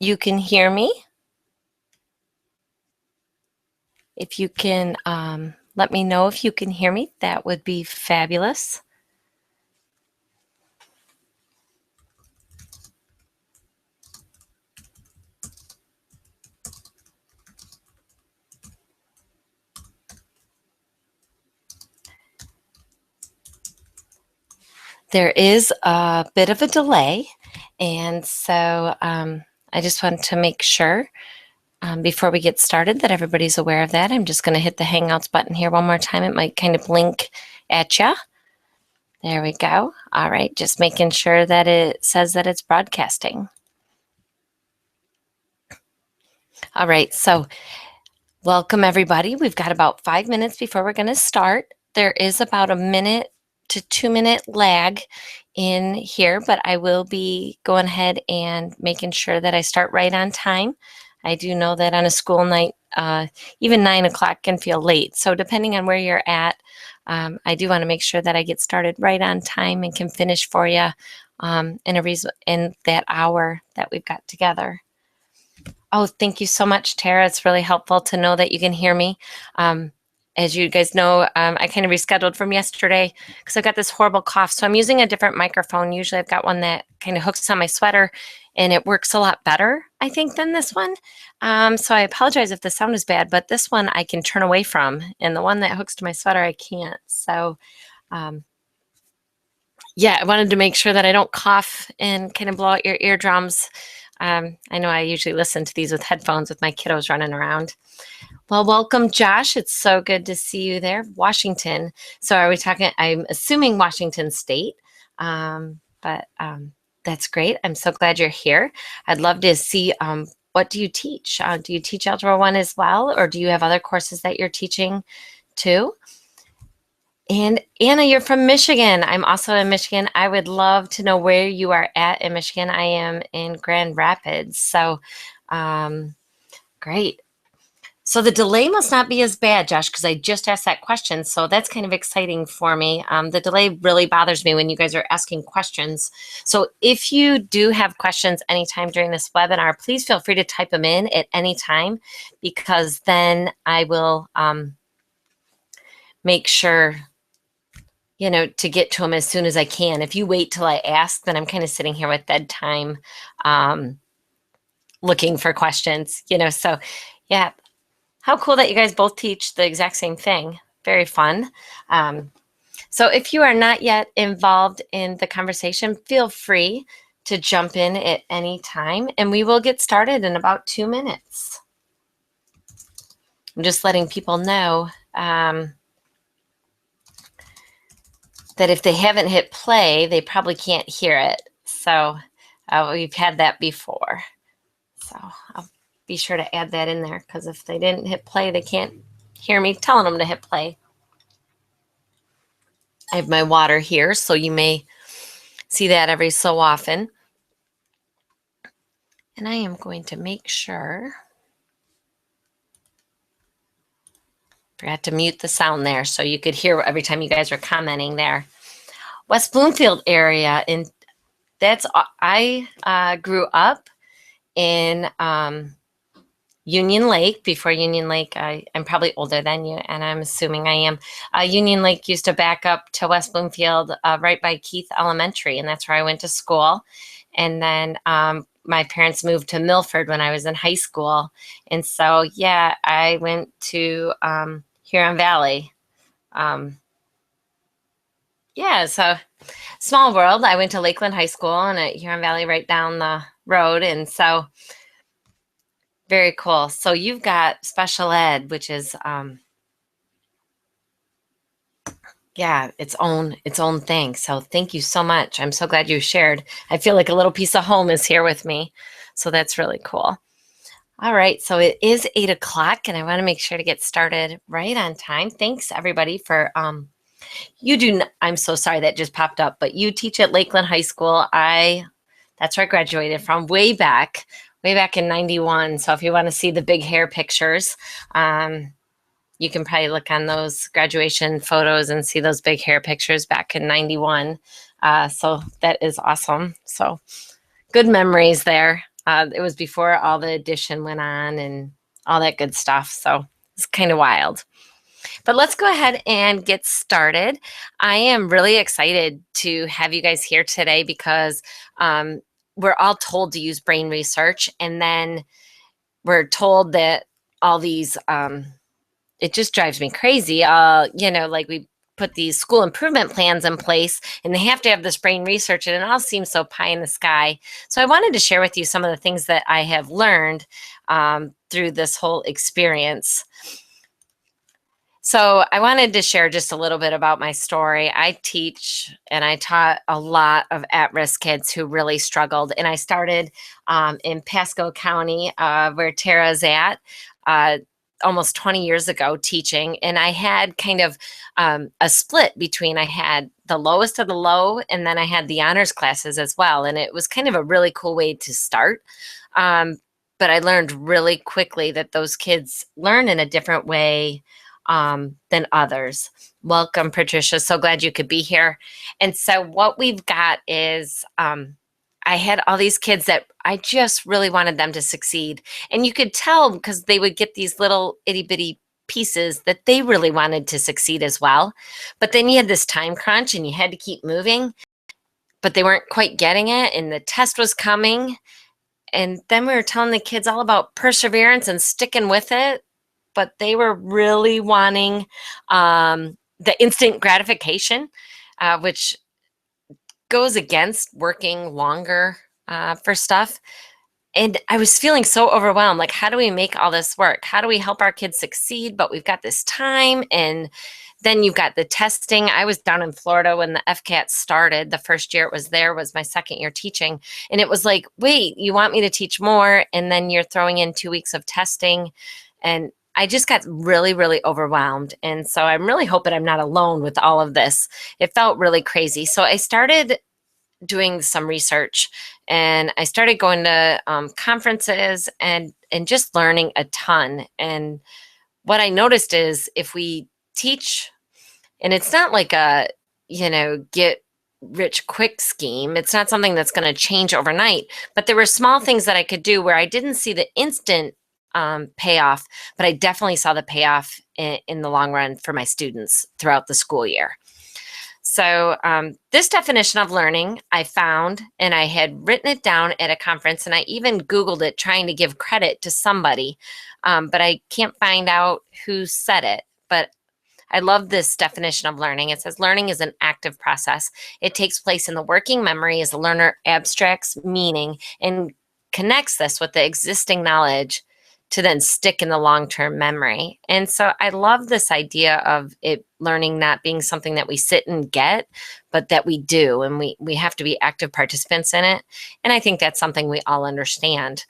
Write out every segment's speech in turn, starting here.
you can hear me. If you can let me know if you can hear me, that would be fabulous. There is a bit of a delay, and so I just want to make sure before we get started that everybody's aware of that. I'm just going to hit the Hangouts button here one more time. It might kind of blink at you. There we go. All right, just making sure that it says that it's broadcasting. All right, so welcome everybody. We've got about 5 minutes before we're going to start. There is about a 1 to 2 minute lag in here, but I will be going ahead and making sure that I start right on time. I do know that on a school night, even 9 o'clock can feel late. So depending on where you're at, I do want to make sure that I get started right on time and can finish for you in that hour that we've got together. Oh, thank you so much, Tara. It's really helpful to know that you can hear me. As you guys know, I kind of rescheduled from yesterday because I've got this horrible cough. So I'm using a different microphone. Usually I've got one that kind of hooks on my sweater and it works a lot better, I think, than this one. So I apologize if the sound is bad, but this one I can turn away from, and the one that hooks to my sweater, I can't. So yeah, I wanted to make sure that I don't cough and kind of blow out your eardrums. I know I usually listen to these with headphones with my kiddos running around. Well, welcome, Josh. It's so good to see you there. Washington. So are we talking, I'm assuming Washington State, but that's great. I'm so glad you're here. I'd love to see, what do you teach? Do you teach Algebra 1 as well, or do you have other courses that you're teaching too? And Anna, you're from Michigan. I'm also in Michigan. I would love to know where you are at in Michigan. I am in Grand Rapids. So great. So the delay must not be as bad, Josh, because I just asked that question. So that's kind of exciting for me. The delay really bothers me when you guys are asking questions. So if you do have questions anytime during this webinar, please feel free to type them in at any time, because then I will make sure to get to them as soon as I can. If you wait till I ask, then I'm kind of sitting here with dead time looking for questions, so yeah. How cool that you guys both teach the exact same thing. Very fun. So if you are not yet involved in the conversation, feel free to jump in at any time, and we will get started in about 2 minutes. I'm just letting people know that if they haven't hit play, they probably can't hear it. So we've had that before. So I'll be sure to add that in there, because if they didn't hit play, they can't hear me telling them to hit play. I have my water here, so you may see that every so often. And I am going to make sure. Forgot to mute the sound there so you could hear every time you guys are commenting there. West Bloomfield area, and that's, I grew up in Union Lake. Before Union Lake, I'm probably older than you, and I'm assuming I am. Union Lake used to back up to West Bloomfield right by Keith Elementary, and that's where I went to school. And then my parents moved to Milford when I was in high school. And so, yeah, I went to Huron Valley. Yeah, so small world. I went to Lakeland High School and at Huron Valley right down the road. And so very cool. So you've got special ed, which is, yeah, its own thing. So thank you so much. I'm so glad you shared. I feel like a little piece of home is here with me. So that's really cool. All right, so it is 8 o'clock, and I want to make sure to get started right on time. Thanks everybody for, I'm so sorry that just popped up, but you teach at Lakeland High School. That's where I graduated from way back in 91. So if you want to see the big hair pictures, you can probably look on those graduation photos and see those big hair pictures back in 91. So that is awesome. So good memories there. It was before all the addition went on and all that good stuff. So it's kind of wild. But let's go ahead and get started. I am really excited to have you guys here today because we're all told to use brain research, and then we're told that all these, it just drives me crazy. Like we put these school improvement plans in place and they have to have this brain research, and it all seems so pie in the sky. So I wanted to share with you some of the things that I have learned through this whole experience. So I wanted to share just a little bit about my story. I teach and I taught a lot of at-risk kids who really struggled. And I started in Pasco County, where Tara's at, almost 20 years ago teaching. And I had kind of a split between, I had the lowest of the low, and then I had the honors classes as well. And it was kind of a really cool way to start. But I learned really quickly that those kids learn in a different way than others. Welcome, Patricia. So glad you could be here. And so what we've got is I had all these kids that I just really wanted them to succeed. And you could tell because they would get these little itty bitty pieces that they really wanted to succeed as well. But then you had this time crunch and you had to keep moving, but they weren't quite getting it. And the test was coming. And then we were telling the kids all about perseverance and sticking with it, but they were really wanting the instant gratification, which goes against working longer for stuff. And I was feeling so overwhelmed. Like, how do we make all this work? How do we help our kids succeed? But we've got this time, and then you've got the testing. I was down in Florida when the FCAT started. The first year it was there was my second year teaching. And it was like, wait, you want me to teach more? And then you're throwing in 2 weeks of testing. And I just got really, really overwhelmed. And so I'm really hoping I'm not alone with all of this. It felt really crazy. So I started doing some research, and I started going to conferences and just learning a ton. And what I noticed is if we teach, and it's not like a, get rich quick scheme. It's not something that's going to change overnight, but there were small things that I could do where I didn't see the instant payoff, but I definitely saw the payoff in the long run for my students throughout the school year. So this definition of learning I found, and I had written it down at a conference, and I even Googled it trying to give credit to somebody, but I can't find out who said it. But I love this definition of learning. It says learning is an active process. It takes place in the working memory as the learner abstracts meaning and connects this with the existing knowledge to then stick in the long-term memory. And so I love this idea of it learning not being something that we sit and get, but that we do, and we have to be active participants in it. And I think that's something we all understand,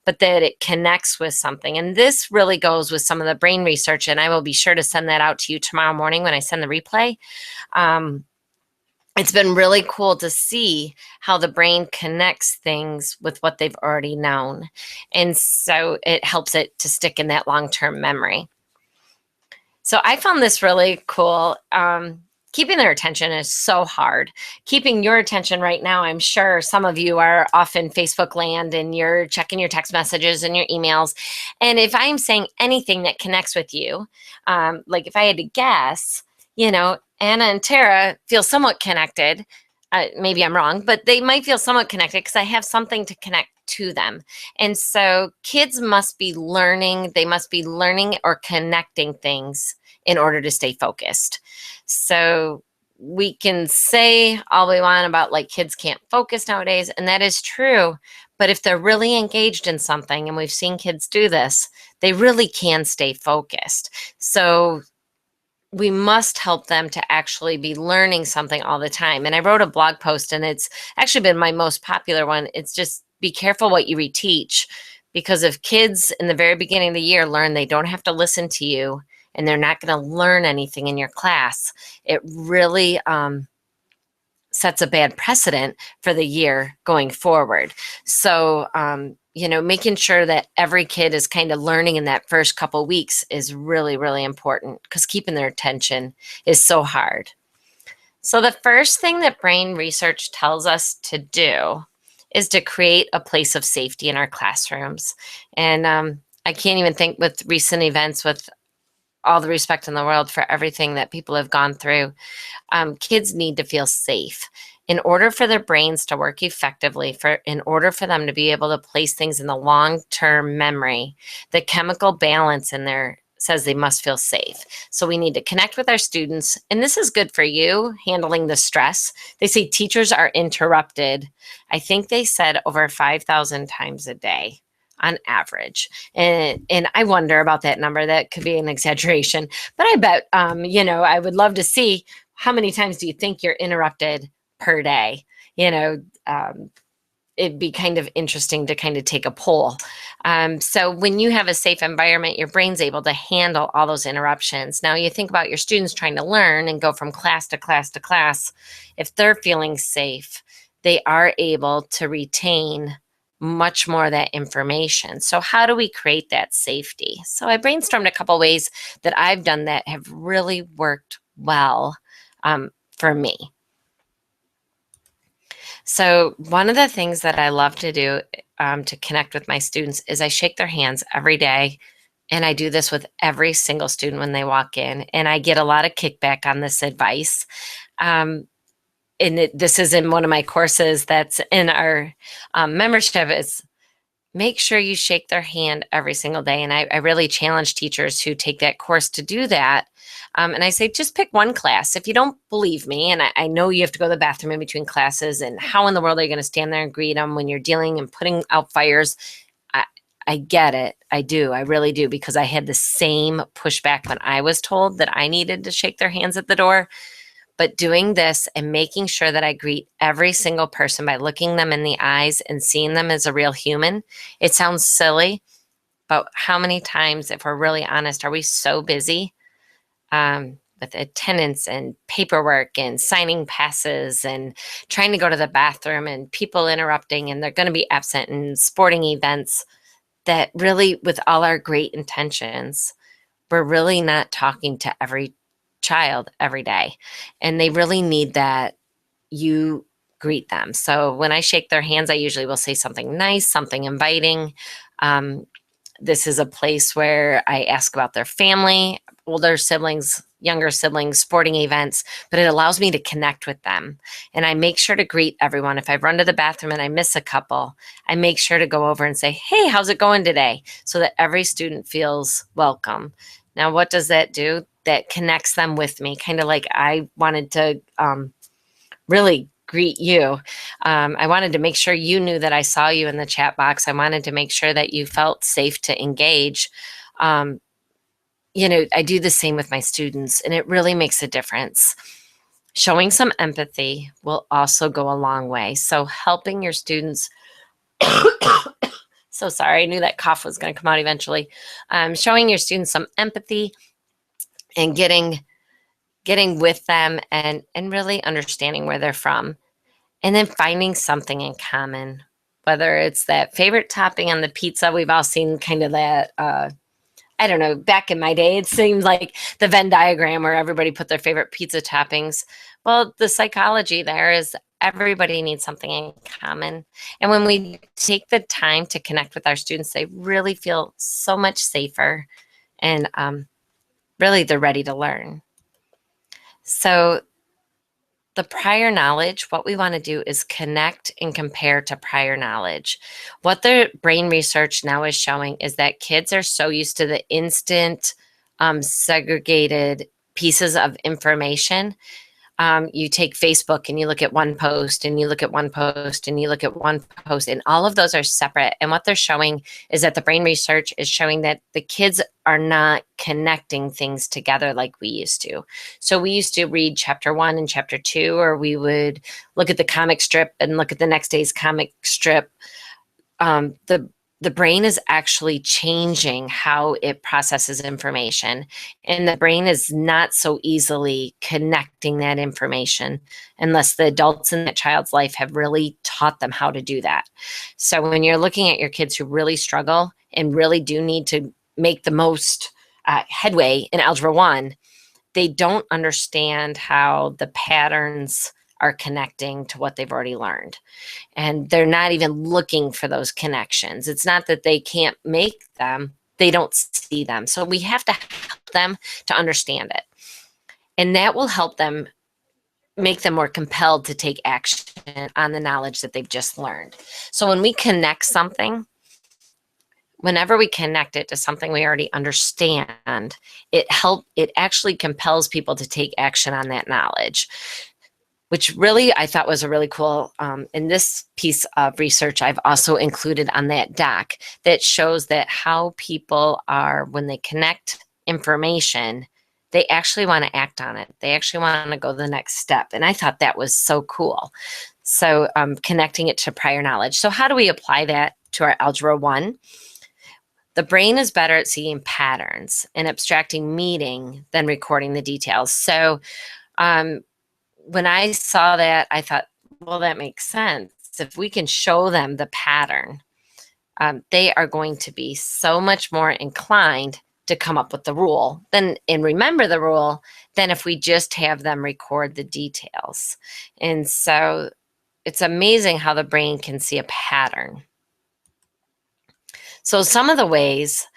but that it connects with something. And this really goes with some of the brain research, and I will be sure to send that out to you tomorrow morning when I send the replay. It's been really cool to see how the brain connects things with what they've already known. And so it helps it to stick in that long-term memory. So I found this really cool. Keeping their attention is so hard. Keeping your attention right now, I'm sure some of you are off in Facebook land and you're checking your text messages and your emails. And if I'm saying anything that connects with you, like if I had to guess, Anna and Tara feel somewhat connected. Maybe I'm wrong, but they might feel somewhat connected because I have something to connect to them. And so kids must be learning. They must be learning or connecting things in order to stay focused. So we can say all we want about like kids can't focus nowadays, and that is true. But if they're really engaged in something, and we've seen kids do this, they really can stay focused. So we must help them to actually be learning something all the time. And I wrote a blog post, and it's actually been my most popular one. It's just be careful what you reteach, because if kids in the very beginning of the year learn they don't have to listen to you and they're not going to learn anything in your class, it really sets a bad precedent for the year going forward. So, making sure that every kid is kind of learning in that first couple weeks is really, really important, because keeping their attention is so hard. So the first thing that brain research tells us to do is to create a place of safety in our classrooms. And I can't even think, with recent events, with all the respect in the world for everything that people have gone through, kids need to feel safe. In order for their brains to work effectively, in order for them to be able to place things in the long-term memory, the chemical balance in there says they must feel safe. So we need to connect with our students. And this is good for you, handling the stress. They say teachers are interrupted, I think they said, over 5,000 times a day on average. And I wonder about that number. That could be an exaggeration, but I bet, I would love to see, how many times do you think you're interrupted per day? It'd be kind of interesting to kind of take a poll. So when you have a safe environment, your brain's able to handle all those interruptions. Now you think about your students trying to learn and go from class to class to class. If they're feeling safe, they are able to retain much more of that information. So how do we create that safety? So I brainstormed a couple ways that I've done that have really worked well for me. So one of the things that I love to do to connect with my students is I shake their hands every day. And I do this with every single student when they walk in. And I get a lot of kickback on this advice. This is in one of my courses that's in our membership. Is make sure you shake their hand every single day. And I really challenge teachers who take that course to do that. And I say, just pick one class. If you don't believe me, and I know you have to go to the bathroom in between classes, and how in the world are you going to stand there and greet them when you're dealing and putting out fires? I get it. I do. I really do, because I had the same pushback when I was told that I needed to shake their hands at the door. But doing this and making sure that I greet every single person by looking them in the eyes and seeing them as a real human, it sounds silly, but how many times, if we're really honest, are we so busy with attendance and paperwork and signing passes and trying to go to the bathroom and people interrupting, and they're going to be absent in sporting events, that really, with all our great intentions, we're really not talking to every child every day. And they really need that you greet them. So when I shake their hands, I usually will say something nice, something inviting. This is a place where I ask about their family, older siblings, younger siblings, sporting events, but it allows me to connect with them. And I make sure to greet everyone. If I run to the bathroom and I miss a couple, I make sure to go over and say, hey, how's it going today? So that every student feels welcome. Now, what does that do? That connects them with me, kind of like I wanted to really greet you. I wanted to make sure you knew that I saw you in the chat box. I wanted to make sure that you felt safe to engage. I do the same with my students, and it really makes a difference. Showing some empathy will also go a long way. So helping your students, so sorry, I knew that cough was going to come out eventually. Showing your students some empathy and getting with them and really understanding where they're from. And then finding something in common, whether it's that favorite topping on the pizza. We've all seen kind of that, I don't know, back in my day, it seemed like the Venn diagram where everybody put their favorite pizza toppings. Well, the psychology there is everybody needs something in common. And when we take the time to connect with our students, they really feel so much safer, and really they're ready to learn. So the prior knowledge, what we want to do is connect and compare to prior knowledge. What the brain research now is showing is that kids are so used to the instant, segregated pieces of information. You take Facebook and you look at one post and you look at one post and you look at one post, and all of those are separate. And what they're showing is that the brain research is showing that the kids are not connecting things together like we used to. So we used to read chapter 1 and chapter 2, or we would look at the comic strip and look at the next day's comic strip. The brain is actually changing how it processes information, and the brain is not so easily connecting that information unless the adults in that child's life have really taught them how to do that. So when you're looking at your kids who really struggle and really do need to make the most headway in Algebra 1, they don't understand how the patterns are connecting to what they've already learned. And they're not even looking for those connections. It's not that they can't make them, they don't see them. So we have to help them to understand it. And that will help them, make them more compelled to take action on the knowledge that they've just learned. So when we connect something, whenever we connect it to something we already understand, it actually compels people to take action on that knowledge, which really I thought was a really cool, in this piece of research I've also included on that doc that shows that how people are, when they connect information, they actually want to act on it. They actually want to go the next step. And I thought that was so cool. So connecting it to prior knowledge. So how do we apply that to our Algebra 1? The brain is better at seeing patterns and abstracting meaning than recording the details. So when I saw that, I thought, well, that makes sense. If we can show them the pattern, they are going to be so much more inclined to come up with the rule and remember the rule than if we just have them record the details. And so it's amazing how the brain can see a pattern. So some of the ways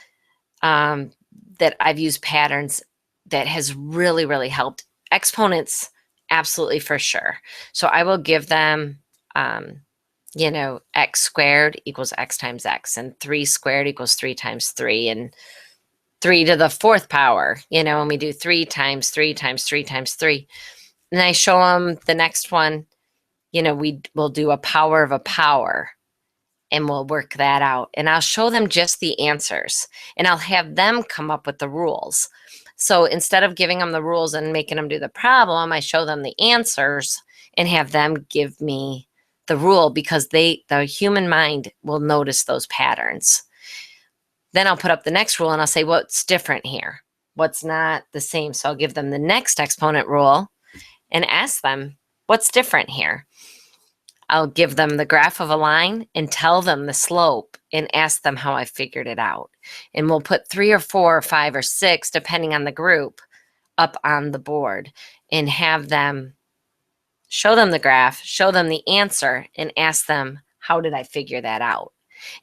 that I've used patterns that has really, really helped exponents, absolutely for sure. So I will give them, x squared equals x times x, and 3 squared equals 3 times 3, and 3 to the 4th power, and we do 3 times 3 times 3 times 3. And I show them the next one, we'll do a power of a power, and we'll work that out. And I'll show them just the answers, and I'll have them come up with the rules. So instead of giving them the rules and making them do the problem, I show them the answers and have them give me the rule, because the human mind will notice those patterns. Then I'll put up the next rule and I'll say, what's different here? What's not the same? So I'll give them the next exponent rule and ask them, what's different here? I'll give them the graph of a line and tell them the slope and ask them how I figured it out. And we'll put 3 or 4 or 5 or 6, depending on the group, up on the board and have them show them the graph, show them the answer, and ask them, how did I figure that out?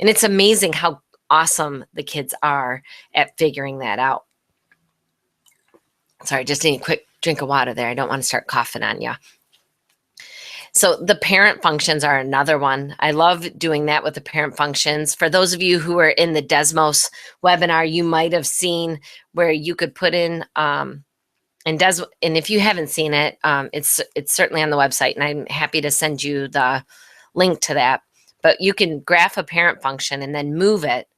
And it's amazing how awesome the kids are at figuring that out. Sorry, just need a quick drink of water there. I don't want to start coughing on you. So the parent functions are another one. I love doing that with the parent functions. For those of you who are in the Desmos webinar, you might have seen where you could put in, and if you haven't seen it, it's certainly on the website, and I'm happy to send you the link to that. But you can graph a parent function and then move it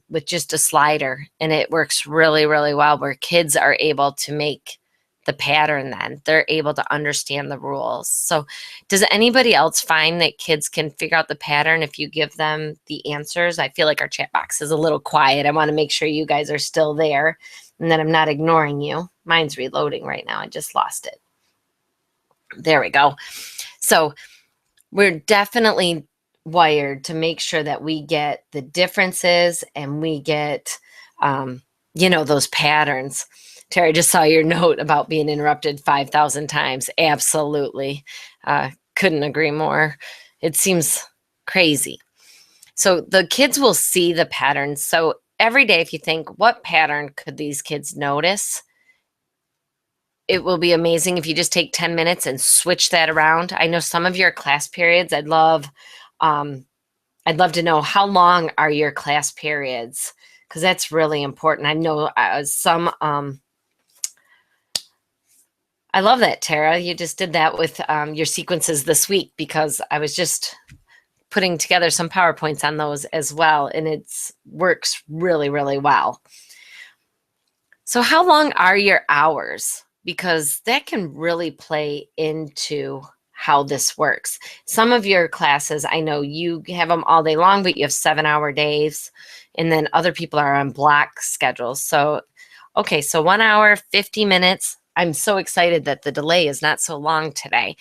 with just a slider, and it works really, really well, where kids are able to make the pattern. Then they're able to understand the rules. So does anybody else find that kids can figure out the pattern if you give them the answers? I feel like our chat box is a little quiet. I want to make sure you guys are still there and that I'm not ignoring you. Mine's reloading right now. I just lost it. There we go. So we're definitely wired to make sure that we get the differences and we get, those patterns. Terry, just saw your note about being interrupted 5,000 times. Absolutely. Couldn't agree more. It seems crazy. So the kids will see the patterns. So every day, if you think, what pattern could these kids notice? It will be amazing if you just take 10 minutes and switch that around. I know some of your class periods, I'd love to know, how long are your class periods? Because that's really important. I know I love that, Tara. You just did that with your sequences this week, because I was just putting together some PowerPoints on those as well, and it works really, really well. So how long are your hours? Because that can really play into how this works. Some of your classes, I know you have them all day long, but you have 7-hour days, and then other people are on block schedules. So, okay, so 1 hour, 50 minutes. I'm so excited that the delay is not so long today.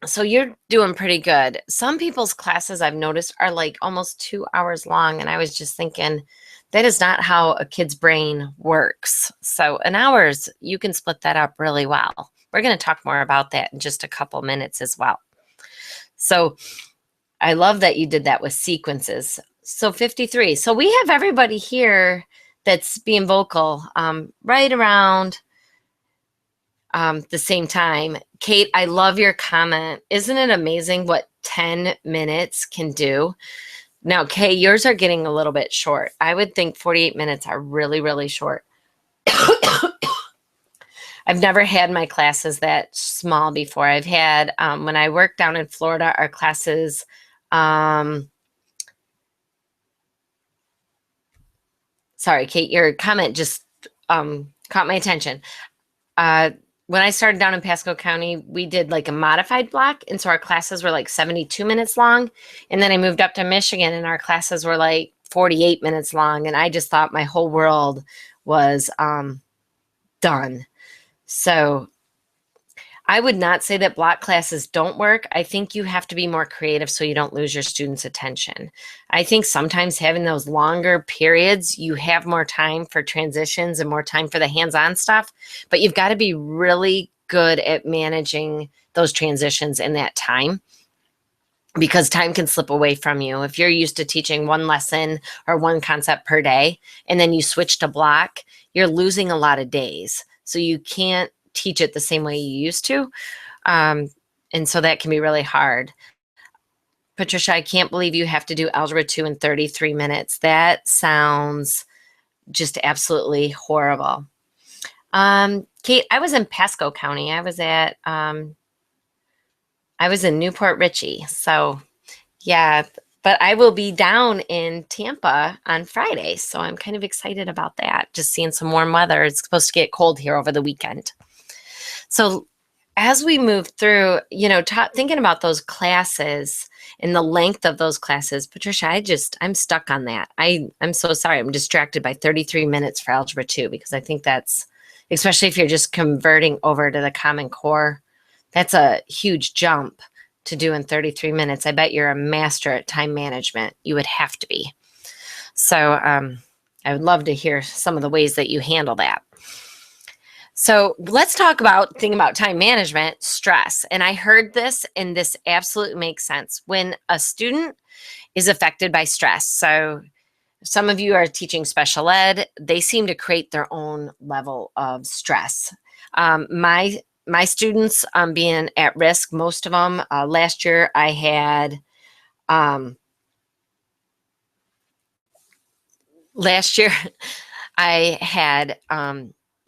So you're doing pretty good. Some people's classes I've noticed are like almost 2 hours long, and I was just thinking, that is not how a kid's brain works. So an hour, you can split that up really well. We're going to talk more about that in just a couple minutes as well. So I love that you did that with sequences. So 53. So we have everybody here that's being vocal right around the same time. Kate, I love your comment. Isn't it amazing what 10 minutes can do? Now, Kay, yours are getting a little bit short. I would think 48 minutes are really, really short. I've never had my classes that small before. I've had, when I worked down in Florida, our classes, sorry, Kate, your comment just caught my attention. When I started down in Pasco County, we did like a modified block. And so our classes were like 72 minutes long. And then I moved up to Michigan and our classes were like 48 minutes long. And I just thought my whole world was done. So I would not say that block classes don't work. I think you have to be more creative so you don't lose your students' attention. I think sometimes having those longer periods, you have more time for transitions and more time for the hands-on stuff, but you've got to be really good at managing those transitions in that time, because time can slip away from you. If you're used to teaching one lesson or one concept per day, and then you switch to block, you're losing a lot of days. So you can't teach it the same way you used to. And so that can be really hard. Patricia, I can't believe you have to do Algebra 2 in 33 minutes. That sounds just absolutely horrible. Kate, I was in Pasco County. I was in Newport Richey. So yeah, but I will be down in Tampa on Friday. So I'm kind of excited about that. Just seeing some warm weather. It's supposed to get cold here over the weekend. So as we move through, thinking about those classes and the length of those classes, Patricia, I'm stuck on that. I'm so sorry. I'm distracted by 33 minutes for Algebra 2, because I think that's, especially if you're just converting over to the Common Core, that's a huge jump to do in 33 minutes. I bet you're a master at time management. You would have to be. So I would love to hear some of the ways that you handle that. So let's talk about time management, stress. And I heard this, and this absolutely makes sense. When a student is affected by stress, so some of you are teaching special ed, they seem to create their own level of stress. My students being at risk, most of them, last year I had,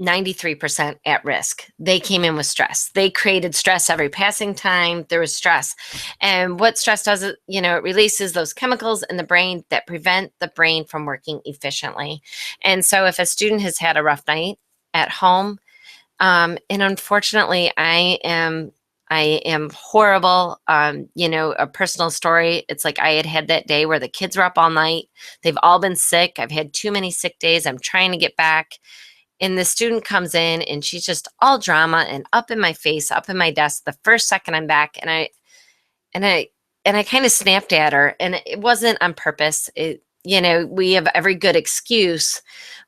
93% at risk. They came in with stress. They created stress every passing time. There was stress. And what stress does, it releases those chemicals in the brain that prevent the brain from working efficiently. And so if a student has had a rough night at home, and unfortunately I am horrible. A personal story. It's like I had that day where the kids were up all night. They've all been sick. I've had too many sick days. I'm trying to get back. And the student comes in and she's just all drama and up in my face, up in my desk the first second I'm back. And I kind of snapped at her, and it wasn't on purpose. We have every good excuse,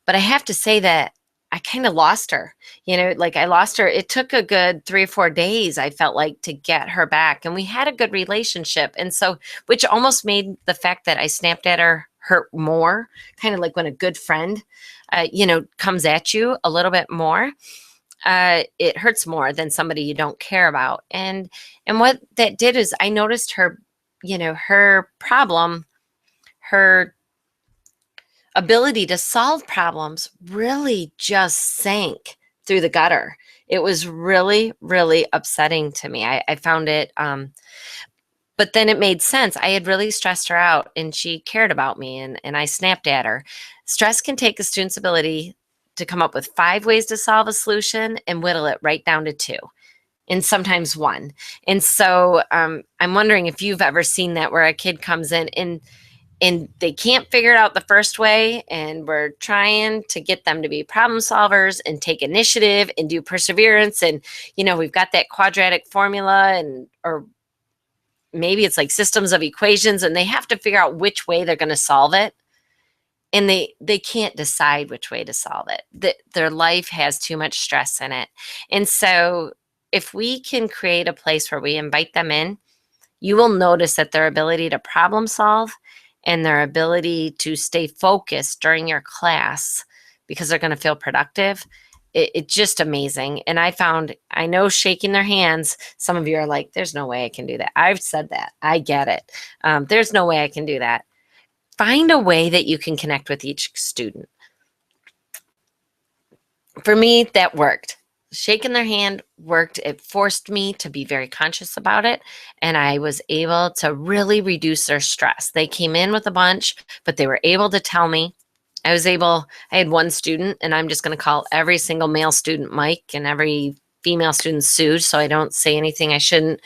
but I have to say that I kind of lost her. I lost her. It took a good 3 or 4 days, I felt like, to get her back. And we had a good relationship. And so, which almost made the fact that I snapped at her hurt more, kind of like when a good friend, comes at you a little bit more. It hurts more than somebody you don't care about. And what that did is I noticed her, her problem, her ability to solve problems really just sank through the gutter. It was really, really upsetting to me. I found it, but then it made sense. I had really stressed her out and she cared about me, and I snapped at her. Stress can take a student's ability to come up with 5 ways to solve a solution and whittle it right down to 2. And sometimes 1. And so I'm wondering if you've ever seen that, where a kid comes in and they can't figure it out the first way, and we're trying to get them to be problem solvers and take initiative and do perseverance. And, we've got that quadratic formula, or maybe it's like systems of equations, and they have to figure out which way they're going to solve it. And they can't decide which way to solve it. Their life has too much stress in it. And so if we can create a place where we invite them in, you will notice that their ability to problem solve and their ability to stay focused during your class, because they're going to feel productive, it's just amazing. And I know shaking their hands, some of you are like, there's no way I can do that. I've said that. I get it. There's no way I can do that. Find a way that you can connect with each student. For me, that worked. Shaking their hand worked. It forced me to be very conscious about it, and I was able to really reduce their stress. They came in with a bunch, but they were able to tell me. I had one student, and I'm just going to call every single male student Mike and every female student Sue, so I don't say anything I shouldn't.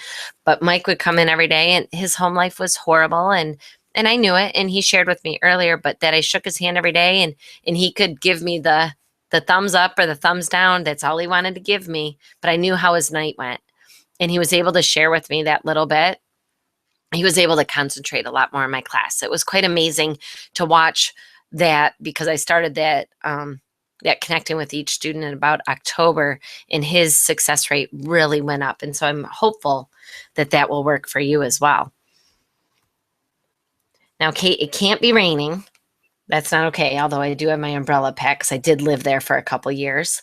But Mike would come in every day, and his home life was horrible, and I knew it, and he shared with me earlier, but that I shook his hand every day, and he could give me the thumbs up or the thumbs down. That's all he wanted to give me. But I knew how his night went. And he was able to share with me that little bit. He was able to concentrate a lot more in my class. It was quite amazing to watch that, because I started that connecting with each student in about October, and his success rate really went up. And so I'm hopeful that that will work for you as well. Now, Kate, it can't be raining. That's not okay, although I do have my umbrella pack because I did live there for a couple years.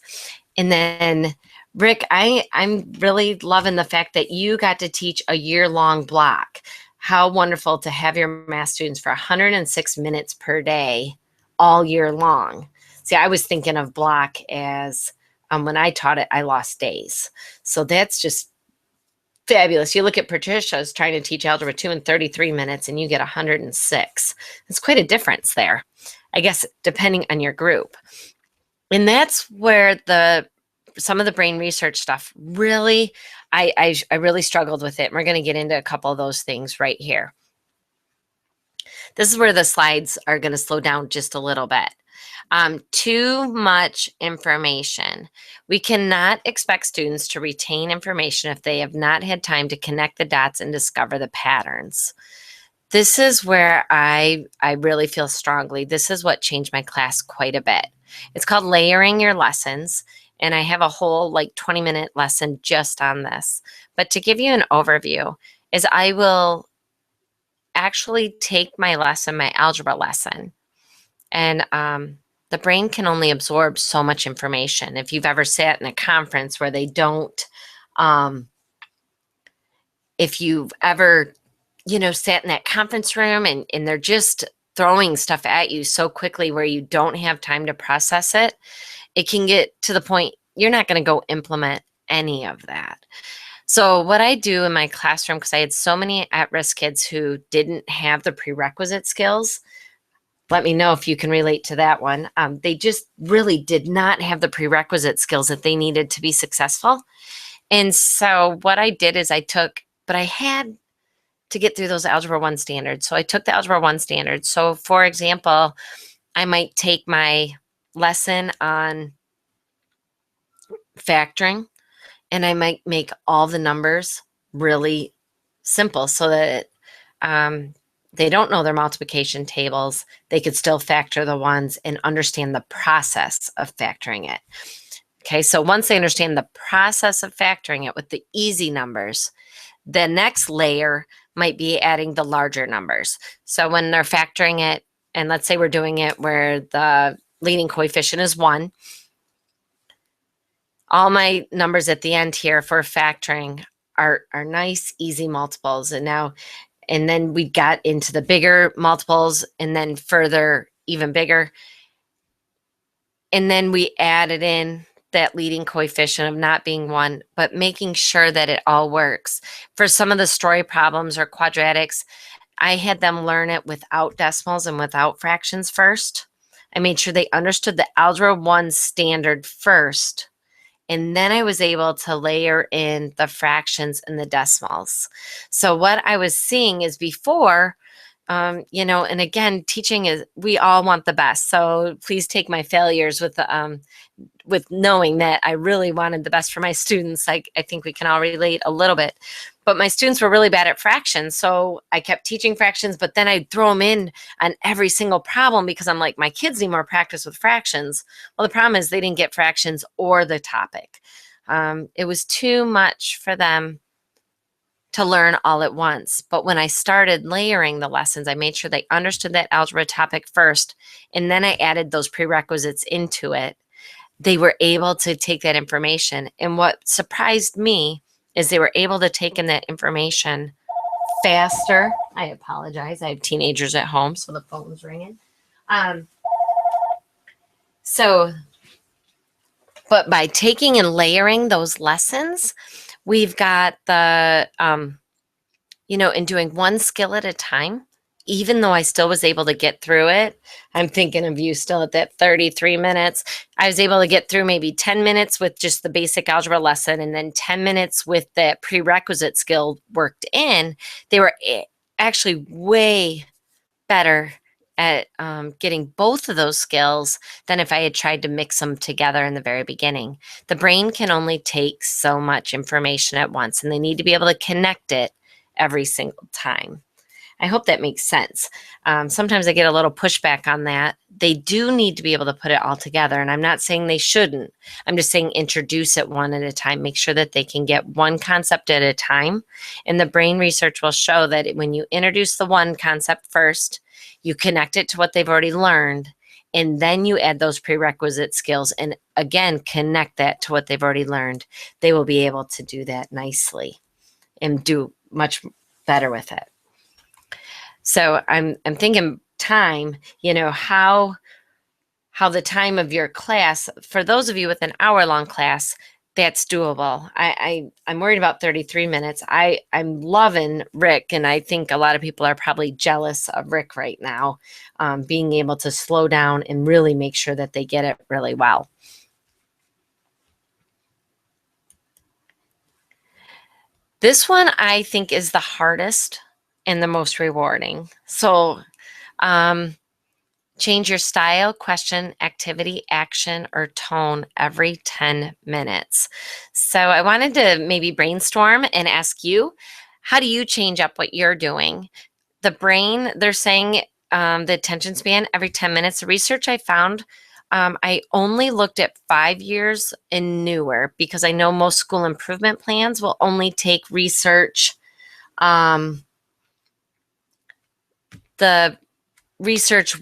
And then, Rick, I'm really loving the fact that you got to teach a year-long block. How wonderful to have your math students for 106 minutes per day all year long. See, I was thinking of block as when I taught it, I lost days. So that's just fabulous. You look at Patricia's trying to teach Algebra 2 in 33 minutes, and you get 106. It's quite a difference there, I guess, depending on your group. And that's where some of the brain research stuff really, I really struggled with it. And we're going to get into a couple of those things right here. This is where the slides are going to slow down just a little bit. Too much information. We cannot expect students to retain information if they have not had time to connect the dots and discover the patterns. This is where I really feel strongly. This is what changed my class quite a bit. It's called layering your lessons, and I have a whole 20-minute lesson just on this. But to give you an overview, is I will actually take my lesson, my algebra lesson, and the brain can only absorb so much information. If you've ever sat in a conference where they don't, if you've ever, sat in that conference room and they're just throwing stuff at you so quickly where you don't have time to process it, it can get to the point you're not going to go implement any of that. So what I do in my classroom, because I had so many at-risk kids who didn't have the prerequisite skills, let me know if you can relate to that one. They just really did not have the prerequisite skills that they needed to be successful. And so what I did is but I had to get through those Algebra 1 standards. So I took the Algebra 1 standards. So for example, I might take my lesson on factoring, and I might make all the numbers really simple so that they don't know their multiplication tables. They could still factor the ones and understand the process of factoring it. Okay, so once they understand the process of factoring it with the easy numbers, the next layer might be adding the larger numbers. So when they're factoring it, and let's say we're doing it where the leading coefficient is 1, all my numbers at the end here for factoring are nice, easy multiples. And then we got into the bigger multiples, and then further, even bigger. And then we added in that leading coefficient of not being 1, but making sure that it all works. For some of the story problems or quadratics, I had them learn it without decimals and without fractions first. I made sure they understood the Algebra 1 standard first, and then I was able to layer in the fractions and the decimals. So what I was seeing is before, and again, teaching is, we all want the best. So please take my failures with knowing that I really wanted the best for my students. I think we can all relate a little bit. But my students were really bad at fractions, so I kept teaching fractions, but then I'd throw them in on every single problem because I'm like, my kids need more practice with fractions. Well, the problem is they didn't get fractions or the topic. It was too much for them to learn all at once. But when I started layering the lessons, I made sure they understood that algebra topic first, and then I added those prerequisites into it. They were able to take that information. And what surprised me is they were able to take in that information faster. I apologize. I have teenagers at home, so the phone's ringing. Um, so, but by taking and layering those lessons, we've got the, and doing one skill at a time, even though I still was able to get through it. I'm thinking of you still at that 33 minutes. I was able to get through maybe 10 minutes with just the basic algebra lesson and then 10 minutes with that prerequisite skill worked in. They were actually way better at getting both of those skills than if I had tried to mix them together in the very beginning. The brain can only take so much information at once, and they need to be able to connect it every single time. I hope that makes sense. Sometimes I get a little pushback on that. They do need to be able to put it all together, and I'm not saying they shouldn't. I'm just saying introduce it one at a time. Make sure that they can get one concept at a time. And the brain research will show that when you introduce the one concept first, you connect it to what they've already learned, and then you add those prerequisite skills and again connect that to what they've already learned. They will be able to do that nicely and do much better with it. So I'm thinking time, how the time of your class, for those of you with an hour-long class, that's doable. I'm worried about 33 minutes. I'm loving Rick, and I think a lot of people are probably jealous of Rick right now, being able to slow down and really make sure that they get it really well. This one I think is the hardest and the most rewarding. So, change your style, question, activity, action, or tone every 10 minutes. So I wanted to maybe brainstorm and ask you, how do you change up what you're doing? The brain, they're saying the attention span every 10 minutes. The research I found, I only looked at 5 years and newer because I know most school improvement plans will only take research. The research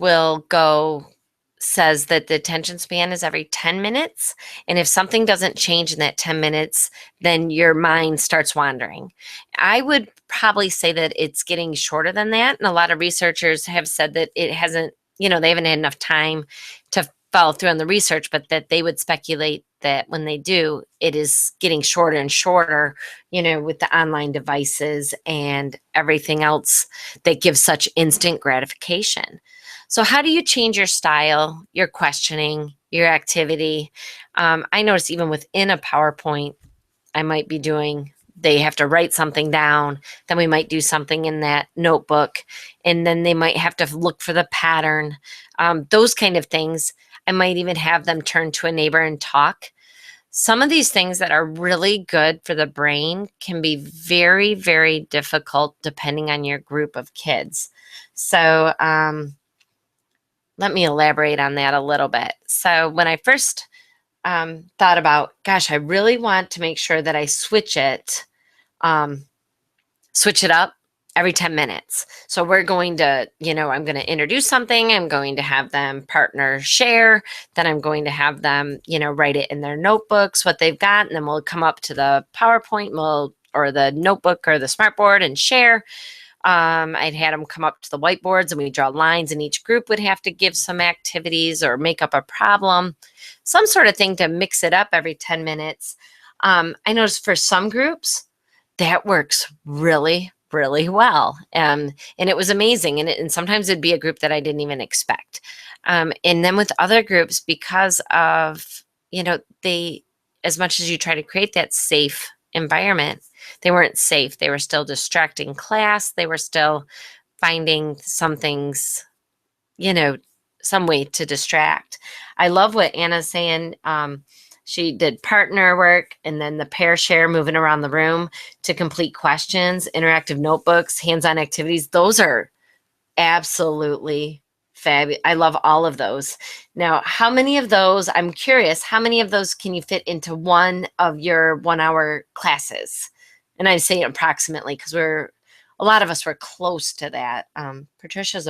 says that the attention span is every 10 minutes. And if something doesn't change in that 10 minutes, then your mind starts wandering. I would probably say that it's getting shorter than that. And a lot of researchers have said that it hasn't, they haven't had enough time to follow through on the research, but that they would speculate that when they do, it is getting shorter and shorter, with the online devices and everything else that gives such instant gratification. So how do you change your style, your questioning, your activity? I notice even within a PowerPoint, they have to write something down, then we might do something in that notebook, and then they might have to look for the pattern. Those kind of things. I might even have them turn to a neighbor and talk. Some of these things that are really good for the brain can be very, very difficult depending on your group of kids. So let me elaborate on that a little bit. So when I first thought about, gosh, I really want to make sure that I switch it up every 10 minutes. So we're going to, I'm going to introduce something. I'm going to have them partner share. Then I'm going to have them, write it in their notebooks, what they've got. And then we'll come up to the PowerPoint or the notebook or the smartboard and share. I'd had them come up to the whiteboards and we draw lines, and each group would have to give some activities or make up a problem, some sort of thing to mix it up every 10 minutes. I noticed for some groups that works really, really well. And it was amazing. And sometimes it'd be a group that I didn't even expect. And then with other groups, because of, as much as you try to create that safe environment, they weren't safe. They were still distracting class. They were still finding some things, some way to distract. I love what Anna's saying. She did partner work and then the pair share, moving around the room to complete questions, interactive notebooks, hands-on activities. Those are absolutely I love all of those. Now, how many of those, I'm curious, how many of those can you fit into one of your 1 hour classes? And I say approximately because a lot of us were close to that. Patricia's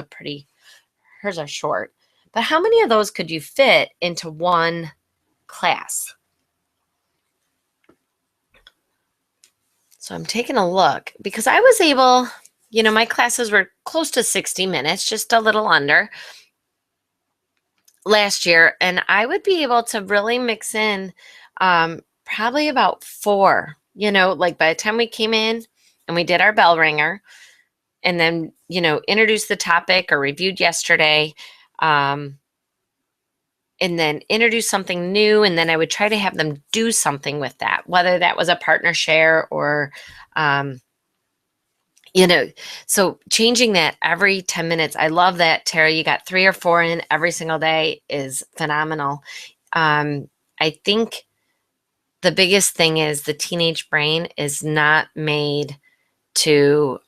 hers are short. But how many of those could you fit into one class? So I'm taking a look because I was able, my classes were close to 60 minutes, just a little under last year. And I would be able to really mix in probably about 4, like by the time we came in and we did our bell ringer and then, introduced the topic or reviewed yesterday. And then introduce something new, and then I would try to have them do something with that, whether that was a partner share or, so changing that every 10 minutes. I love that, Tara. You got 3 or 4 in every single day is phenomenal. I think the biggest thing is the teenage brain is not made to,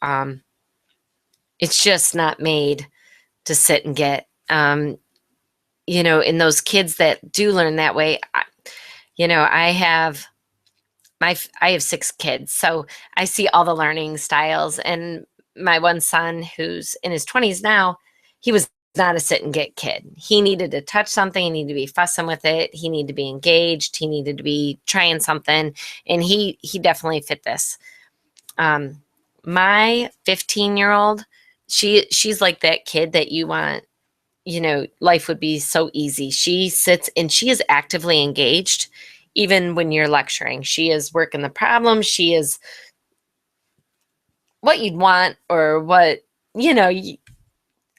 it's just not made to sit and get, in those kids that do learn that way, I have 6 kids, so I see all the learning styles. And my one son, who's in his 20s now, he was not a sit and get kid. He needed to touch something. He needed to be fussing with it. He needed to be engaged. He needed to be trying something, and he definitely fit this. My 15-year-old, she's like that kid that you want. Life would be so easy. She sits and she is actively engaged, even when you're lecturing. She is working the problem. She is what you'd want or what,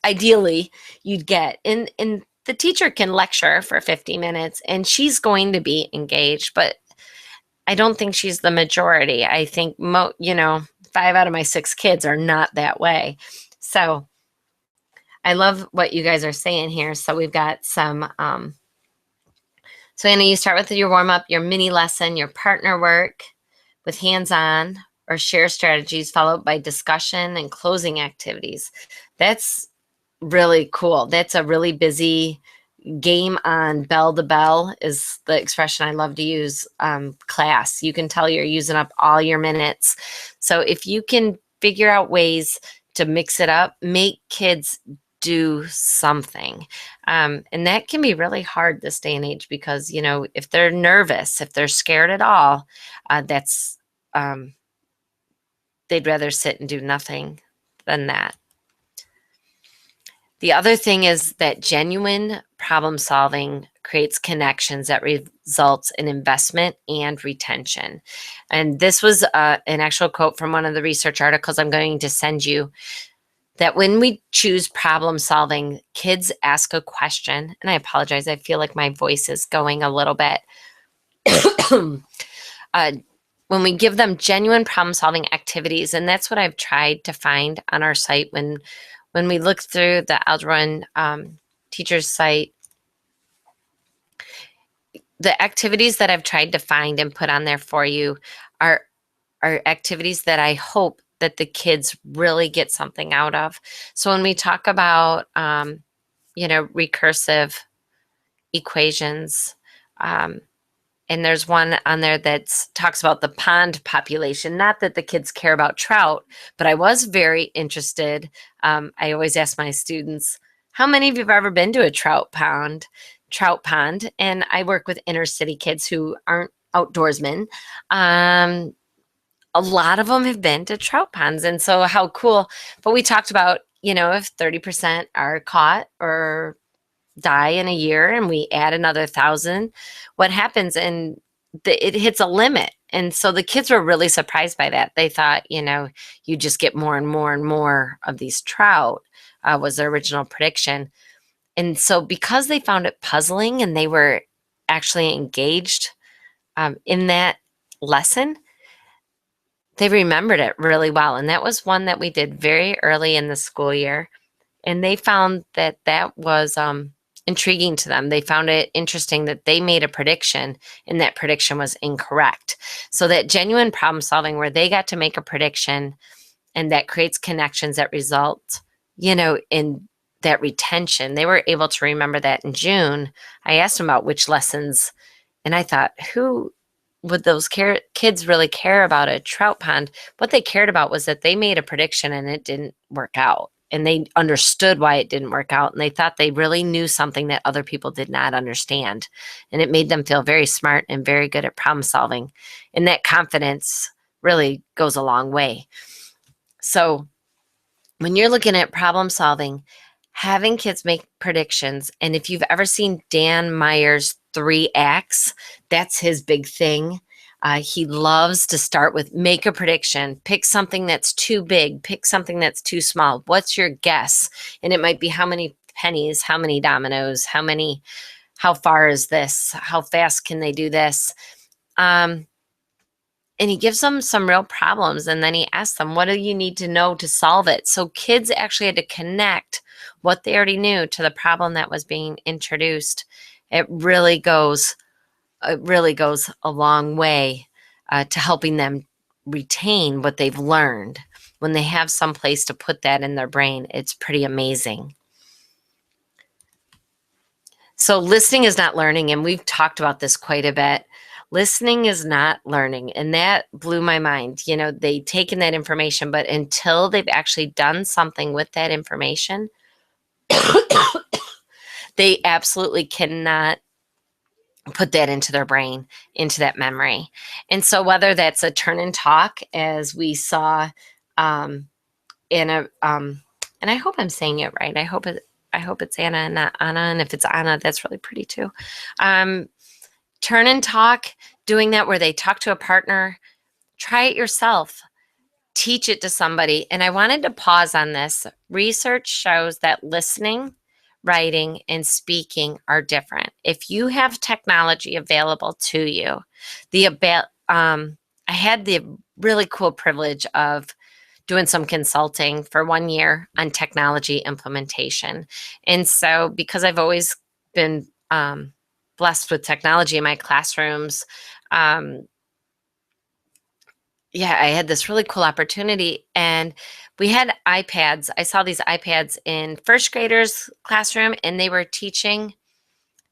ideally you'd get. And the teacher can lecture for 50 minutes and she's going to be engaged, but I don't think she's the majority. I think, 5 out of my 6 kids are not that way. So I love what you guys are saying here. So we've got some, so Anna, you start with your warm-up, your mini lesson, your partner work with hands-on or share strategies, followed by discussion and closing activities. That's really cool. That's a really busy game on bell to bell is the expression I love to use, class. You can tell you're using up all your minutes. So if you can figure out ways to mix it up, make kids do something. And that can be really hard this day and age because, if they're nervous, if they're scared at all, that's, they'd rather sit and do nothing than that. The other thing is that genuine problem solving creates connections that results in investment and retention. And this was an actual quote from one of the research articles I'm going to send you, that when we choose problem solving, kids ask a question, and I apologize, I feel like my voice is going a little bit. When we give them genuine problem solving activities, and that's what I've tried to find on our site when we look through the Algebra teacher's site, the activities that I've tried to find and put on there for you are activities that I hope that the kids really get something out of. So when we talk about, recursive equations, and there's one on there that talks about the pond population. Not that the kids care about trout, but I was very interested. I always ask my students, how many of you have ever been to a trout pond? And I work with inner city kids who aren't outdoorsmen. A lot of them have been to trout ponds. And so how cool. But we talked about, if 30% are caught or die in a year and we add another 1,000, what happens? And it hits a limit. And so the kids were really surprised by that. They thought, you just get more and more and more of these trout, was their original prediction. And so because they found it puzzling and they were actually engaged in that lesson, they remembered it really well. And that was one that we did very early in the school year. And they found that was intriguing to them. They found it interesting that they made a prediction and that prediction was incorrect. So that genuine problem solving where they got to make a prediction and that creates connections that result, in that retention. They were able to remember that in June. I asked them about which lessons, and I thought, who would those kids really care about a trout pond? What they cared about was that they made a prediction and it didn't work out. And they understood why it didn't work out. And they thought they really knew something that other people did not understand. And it made them feel very smart and very good at problem solving. And that confidence really goes a long way. So when you're looking at problem solving, having kids make predictions, and if you've ever seen Dan Meyer's 3 acts, that's his big thing. He loves to start with make a prediction, pick something that's too big, pick something that's too small. What's your guess? And it might be how many pennies, how many dominoes, how far is this? How fast can they do this? And he gives them some real problems, and then he asks them, what do you need to know to solve it? So kids actually had to connect what they already knew to the problem that was being introduced. It really goes a long way to helping them retain what they've learned. When they have some place to put that in their brain, it's pretty amazing. So listening is not learning, and we've talked about this quite a bit. Listening is not learning, and that blew my mind. They've taken that information, but until they've actually done something with that information, they absolutely cannot put that into their brain, into that memory. And so whether that's a turn and talk, as we saw in a, and I hope I'm saying it right. I hope it's Anna and not Anna. And if it's Anna, that's really pretty too. Turn and talk, doing that where they talk to a partner. Try it yourself. Teach it to somebody. And I wanted to pause on this. Research shows that listening, writing, and speaking are different. If you have technology available to you, I had the really cool privilege of doing some consulting for 1 year on technology implementation. And so because I've always been blessed with technology in my classrooms, I had this really cool opportunity, and we had iPads. I saw these iPads in first graders' classroom, and they were creating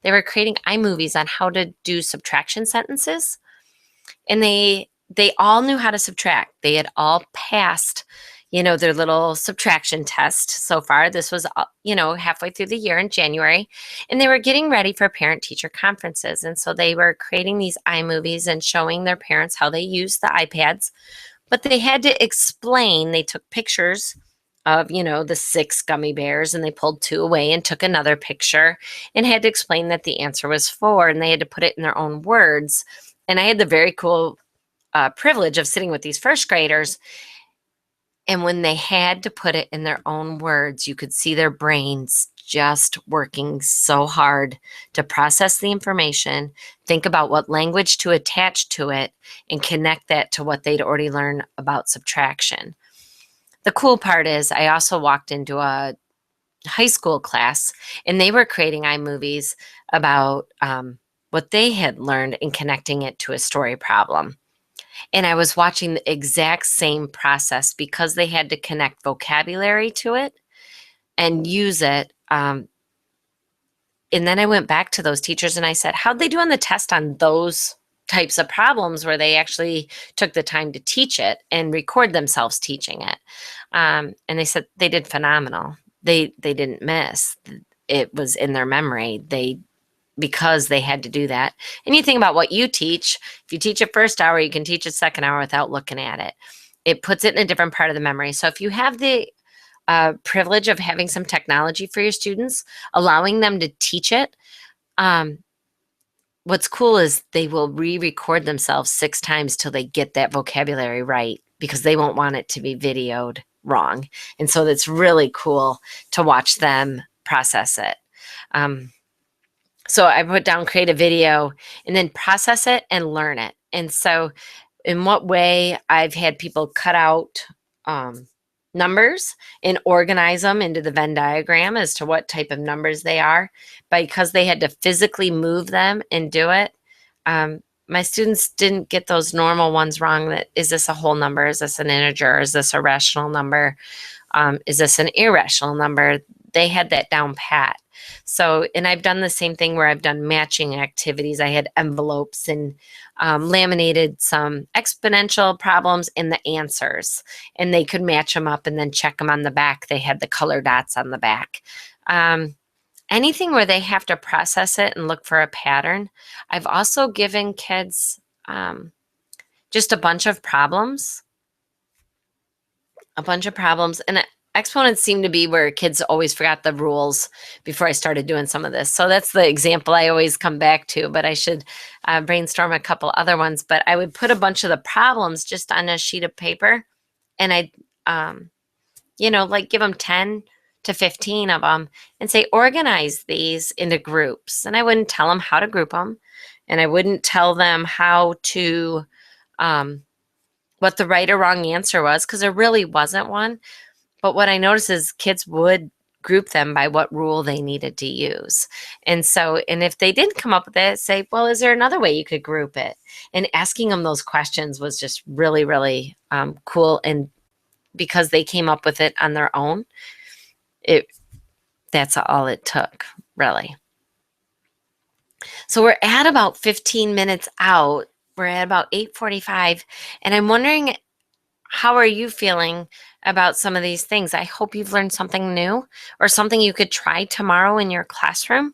iMovies on how to do subtraction sentences. And they all knew how to subtract. They had all passed, their little subtraction test so far. This was, halfway through the year in January, and they were getting ready for parent-teacher conferences. And so they were creating these iMovies and showing their parents how they used the iPads, but they had to explain. They took pictures of, the 6 gummy bears, and they pulled 2 away and took another picture and had to explain that the answer was 4, and they had to put it in their own words. And I had the very cool privilege of sitting with these first graders. And when they had to put it in their own words, you could see their brains just working so hard to process the information, think about what language to attach to it, and connect that to what they'd already learned about subtraction. The cool part is I also walked into a high school class, and they were creating iMovies about what they had learned and connecting it to a story problem. And I was watching the exact same process because they had to connect vocabulary to it and use it. And then I went back to those teachers and I said, how'd they do on the test on those types of problems where they actually took the time to teach it and record themselves teaching it? And they said they did phenomenal. They didn't miss. It was in their memory. Because they had to do that. And you think about what you teach. If you teach it first hour, you can teach it second hour without looking at it. It puts it in a different part of the memory. So if you have the privilege of having some technology for your students, allowing them to teach it, what's cool is they will re-record themselves 6 times till they get that vocabulary right, because they won't want it to be videoed wrong. And so it's really cool to watch them process it. So I put down create a video and then process it and learn it. And so in what way I've had people cut out numbers and organize them into the Venn diagram as to what type of numbers they are, because they had to physically move them and do it. My students didn't get those normal ones wrong. Is this a whole number? Is this an integer? Is this a rational number? Is this an irrational number? they had that down pat. So, and I've done the same thing where I've done matching activities. I had envelopes and laminated some exponential problems and the answers, and they could match them up and then check them on the back. They had the color dots on the back. Anything where they have to process it and look for a pattern. I've also given kids just a bunch of problems. And exponents seem to be where kids always forgot the rules before I started doing some of this. So that's the example I always come back to, but I should brainstorm a couple other ones. But I would put a bunch of the problems just on a sheet of paper, and I'd, like give them 10 to 15 of them and say, organize these into groups. And I wouldn't tell them how to group them, and I wouldn't tell them how to, what the right or wrong answer was, because there really wasn't one. But what I noticed is kids would group them by what rule they needed to use. And if they didn't come up with it, say, well, is there another way you could group it? And asking them those questions was just really, really cool. And because they came up with it on their own, that's all it took, really. So we're at about 15 minutes out. We're at about 8:45, and I'm wondering, how are you feeling about some of these things? I hope you've learned something new or something you could try tomorrow in your classroom.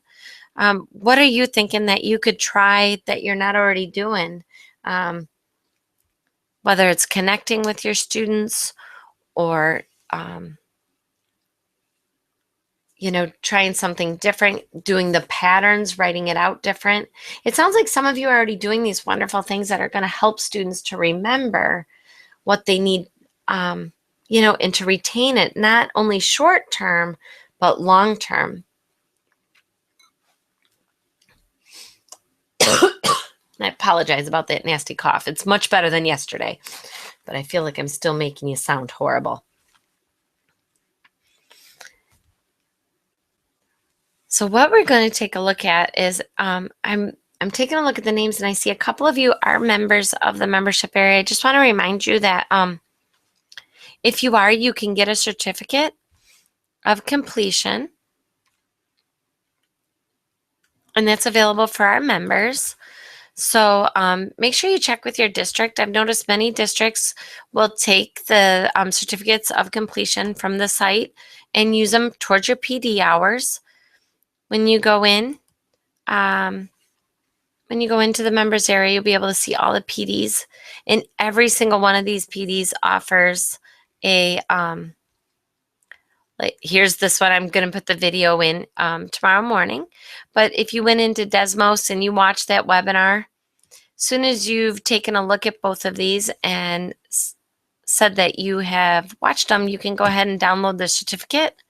What are you thinking that you could try that you're not already doing? Whether it's connecting with your students or trying something different, doing the patterns, writing it out different. It sounds like some of you are already doing these wonderful things that are going to help students to remember what they need, and to retain it, not only short term, but long term. I apologize about that nasty cough. It's much better than yesterday, but I feel like I'm still making you sound horrible. So what we're going to take a look at is I'm taking a look at the names, and I see a couple of you are members of the membership area. I just want to remind you that if you are, you can get a certificate of completion, and that's available for our members. So make sure you check with your district. I've noticed many districts will take the certificates of completion from the site and use them towards your PD hours. When you go into the members area, you'll be able to see all the PDs, and every single one of these PDs offers a, here's this one. I'm going to put the video in tomorrow morning. But if you went into Desmos and you watched that webinar, as soon as you've taken a look at both of these and said that you have watched them, you can go ahead and download the certificate.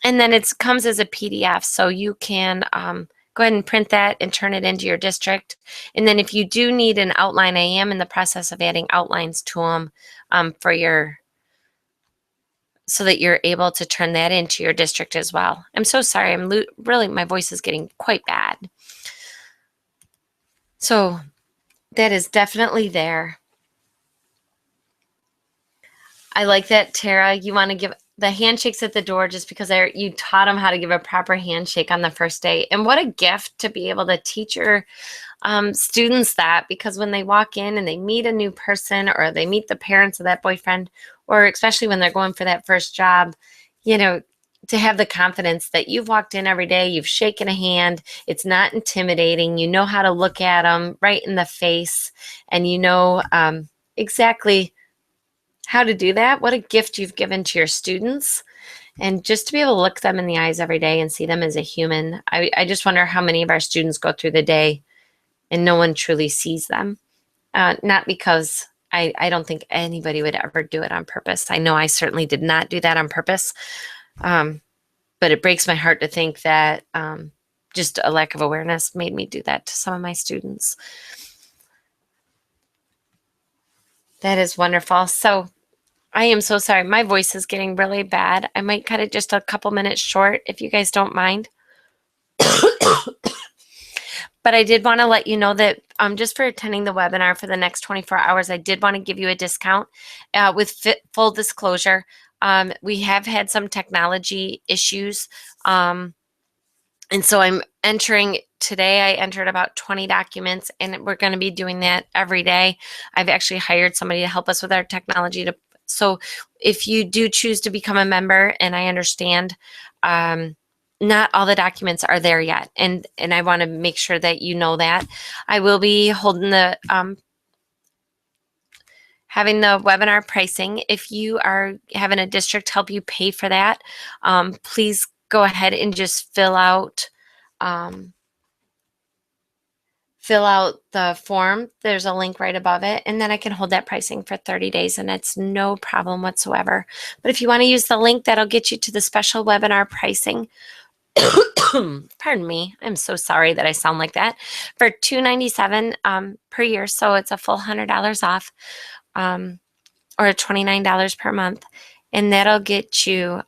And then it comes as a PDF, so you can go ahead and print that and turn it into your district. And then if you do need an outline, I am in the process of adding outlines to them so that you're able to turn that into your district as well. I'm so sorry. Really, my voice is getting quite bad. So that is definitely there. I like that, Tara. You want to give the handshakes at the door just because you taught them how to give a proper handshake on the first day. And what a gift to be able to teach your students that, because when they walk in and they meet a new person, or they meet the parents of that boyfriend, or especially when they're going for that first job, to have the confidence that you've walked in every day, you've shaken a hand, it's not intimidating, you know how to look at them right in the face, and you know exactly how to do that. What a gift you've given to your students. And just to be able to look them in the eyes every day and see them as a human. I just wonder how many of our students go through the day and no one truly sees them. Not because I don't think anybody would ever do it on purpose. I know I certainly did not do that on purpose. But it breaks my heart to think that just a lack of awareness made me do that to some of my students. That is wonderful. So I am so sorry. My voice is getting really bad. I might cut it just a couple minutes short if you guys don't mind. But I did want to let you know that just for attending the webinar for the next 24 hours, I did want to give you a discount with full disclosure. We have had some technology issues. And so I'm entering today, I entered about 20 documents, and we're going to be doing that every day. I've actually hired somebody to help us with our technology. So if you do choose to become a member, and I understand, not all the documents are there yet. And I want to make sure that you know that. I will be holding having the webinar pricing. If you are having a district help you pay for that, please go ahead and just um, fill out the form. There's a link right above it, and then I can hold that pricing for 30 days, and it's no problem whatsoever. But if you want to use the link, that'll get you to the special webinar pricing. Pardon me, I'm so sorry that I sound like that. For $297 per year, so it's a full $100 off, or $29 per month, and that'll get you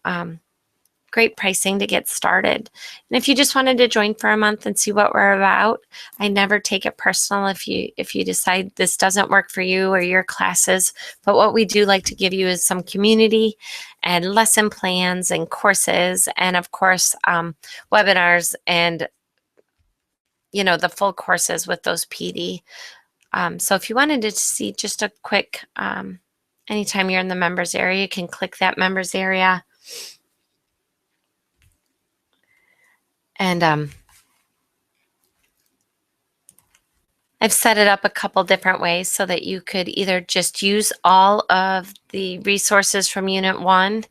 great pricing to get started. And if you just wanted to join for a month and see what we're about, I never take it personal if you decide this doesn't work for you or your classes. But what we do like to give you is some community and lesson plans and courses, and of course webinars, and the full courses with those PD. So if you wanted to see just a quick, anytime you're in the members area, you can click that members area. And I've set it up a couple different ways so that you could either just use all of the resources from Unit 1,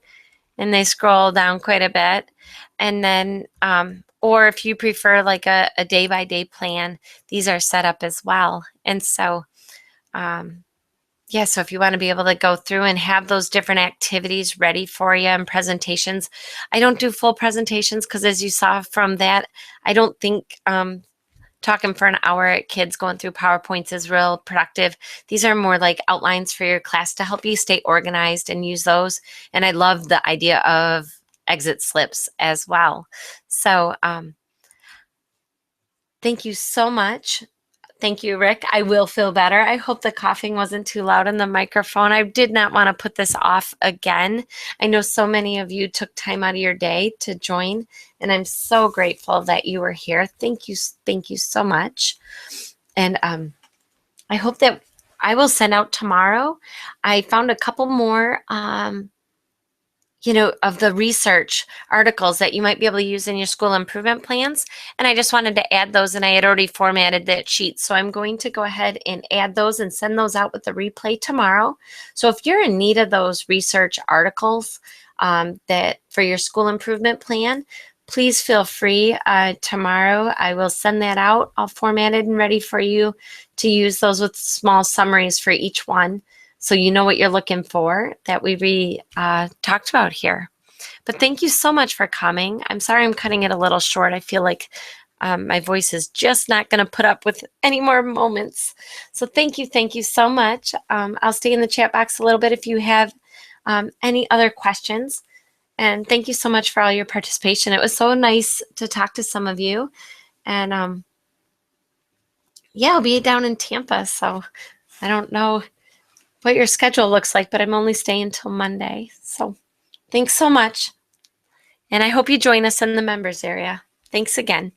and they scroll down quite a bit, and then, or if you prefer like a day-by-day plan, these are set up as well. And so, yeah, so if you want to be able to go through and have those different activities ready for you and presentations. I don't do full presentations because, as you saw from that, I don't think talking for an hour at kids going through PowerPoints is real productive. These are more like outlines for your class to help you stay organized and use those. And I love the idea of exit slips as well. So thank you so much. Thank you, Rick. I will feel better. I hope the coughing wasn't too loud in the microphone. I did not want to put this off again. I know so many of you took time out of your day to join, and I'm so grateful that you were here. Thank you so much. And I hope that I will send out tomorrow. I found a couple more of the research articles that you might be able to use in your school improvement plans. And I just wanted to add those, and I had already formatted that sheet. So I'm going to go ahead and add those and send those out with the replay tomorrow. So if you're in need of those research articles that for your school improvement plan, please feel free. Tomorrow I will send that out all formatted and ready for you to use those with small summaries for each one, so you know what you're looking for that we talked about here. But thank you so much for coming. I'm sorry I'm cutting it a little short. I feel like my voice is just not going to put up with any more moments. So thank you so much. I'll stay in the chat box a little bit if you have any other questions. And thank you so much for all your participation. It was so nice to talk to some of you. And yeah, I'll be down in Tampa, so I don't know what your schedule looks like, but I'm only staying until Monday. So thanks so much. And I hope you join us in the members area. Thanks again.